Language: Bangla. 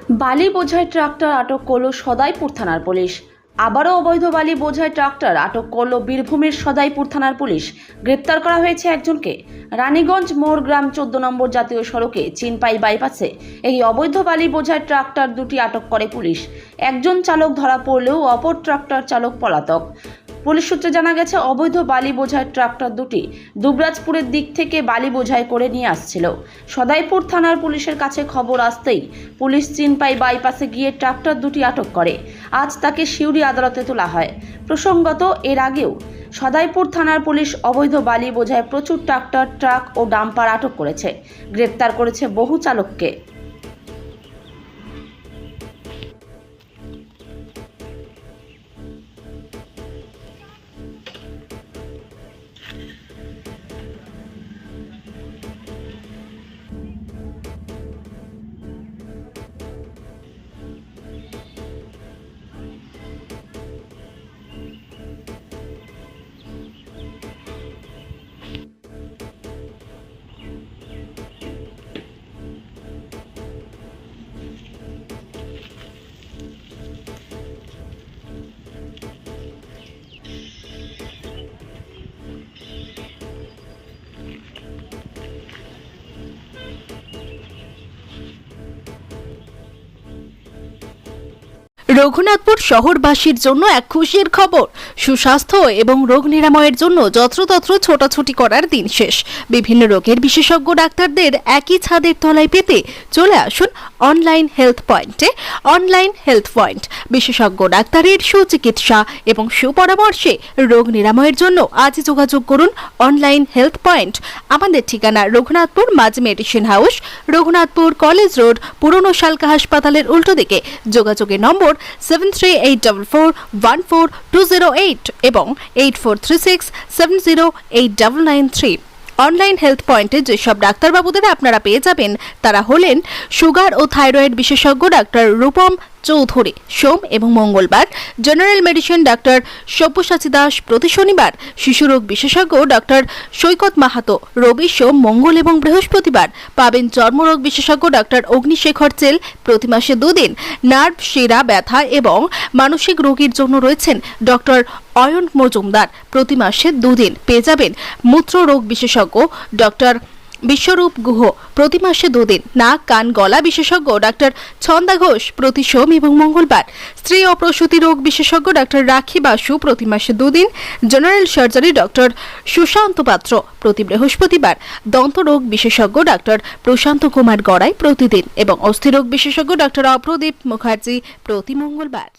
বালি বোঝাই ট্রাক্টর আটক করল সদাইপুর থানার পুলিশ। আবারও অবৈধ বালি বোঝাই ট্রাক্টর আটক করল বীরভূমের সদাইপুর থানার পুলিশ। গ্রেপ্তার করা হয়েছে একজনকে। রানীগঞ্জ মোড় গ্রাম 14 নম্বর জাতীয় সড়কে চিনপাই বাইপাসে এই অবৈধ বালি বোঝাই ট্রাক্টর দুটি আটক করে পুলিশ। একজন চালক ধরা পড়লেও অপর ট্রাক্টর চালক পলাতক। পুলিশ সূত্রে জানা গেছে, অবৈধ বালি বোঝাই ট্রাক্টর দুটি দুবরাজপুরের দিক থেকে বালি বোঝাই করে নিয়ে আসছিল। সদাইপুর থানার পুলিশের কাছে খবর আসতেই পুলিশ চিনপাই বাইপাসে গিয়ে ট্রাক্টর দুটি আটক করে। আজ তাকে সিউড়ি আদালতে তোলা হয়। প্রসঙ্গত, এর আগেও সদাইপুর থানার পুলিশ অবৈধ বালি বোঝাই প্রচুর ট্রাক্টর, ট্রাক ও ডাম্পার আটক করেছে। গ্রেপ্তার করেছে বহু চালককে। রঘুনাথপুর শহরবাসীর জন্য এক খুশির খবর। সুস্বাস্থ্য এবং রোগ নিরাময়ের জন্য যত্রতত্র ছোটাছুটি করার দিন শেষ। বিভিন্ন রোগের বিশেষজ্ঞ ডাক্তারদের একই ছাদের তলায় পেতে চলে আসুন অনলাইন হেলথ পয়েন্টে। অনলাইন হেলথ পয়েন্ট বিশেষজ্ঞ ডাক্তারের সুচিকিৎসা এবং সুপরামর্শে রোগ নিরাময়ের জন্য আজই যোগাযোগ করুন অনলাইন হেলথ পয়েন্ট। আমাদের ঠিকানা রঘুনাথপুর মাঝ medicine house, Raghunathpur college road, পুরনো শালকা হাসপাতালের উল্টো দিকে। যোগাযোগের নম্বর 7384414208 এবং 8436708993। অনলাইন হেলথ পয়েন্টে যেসব ডাক্তারবাবুদের আপনারা পেয়ে যাবেন তারা হলেন সুগার ও থাইরয়েড বিশেষজ্ঞ ডাক্তার রূপম চৌধুরী সোম এবং মঙ্গলবার, general medicine doctor Sabyasachi Das প্রতি শনিবার, শিশুরোগ বিশেষজ্ঞ ডাক্তার সৈকত মাহাতো রবি, সোম, মঙ্গল এবং বৃহস্পতিবার। পাবেন চর্মরোগ বিশেষজ্ঞ ডাক্তার অগ্নিশেখর চেল প্রতি মাসে 2 দিন। নার্ভ, শিরা ব্যথা এবং মানসিক রোগীর জন্য রয়েছেন ডক্টর অয়ন মজুমদার প্রতি মাসে 2 দিন। পেয়ে যাবেন মূত্র রোগ বিশেষজ্ঞ ডক্টর বিশ্বরূপ গুহ প্রতি মাসে 2 দিন। নাক, কান, গলা বিশেষজ্ঞ ডাক্তার ছন্দা ঘোষ প্রতি সোম এবং মঙ্গলবার। স্ত্রী ও প্রসূতি রোগ বিশেষজ্ঞ ডাক্তার রাখি বাসু প্রতি মাসে 2 দিন। জেনারেল সার্জারি ডক্টর সুশান্ত পাত্র প্রতি বৃহস্পতিবার। দন্ত রোগ বিশেষজ্ঞ ডাক্তার প্রশান্ত কুমার গড়াই প্রতিদিন এবং অস্থিরোগ বিশেষজ্ঞ ডাক্তার অপ্রদীপ মুখার্জি প্রতি মঙ্গলবার।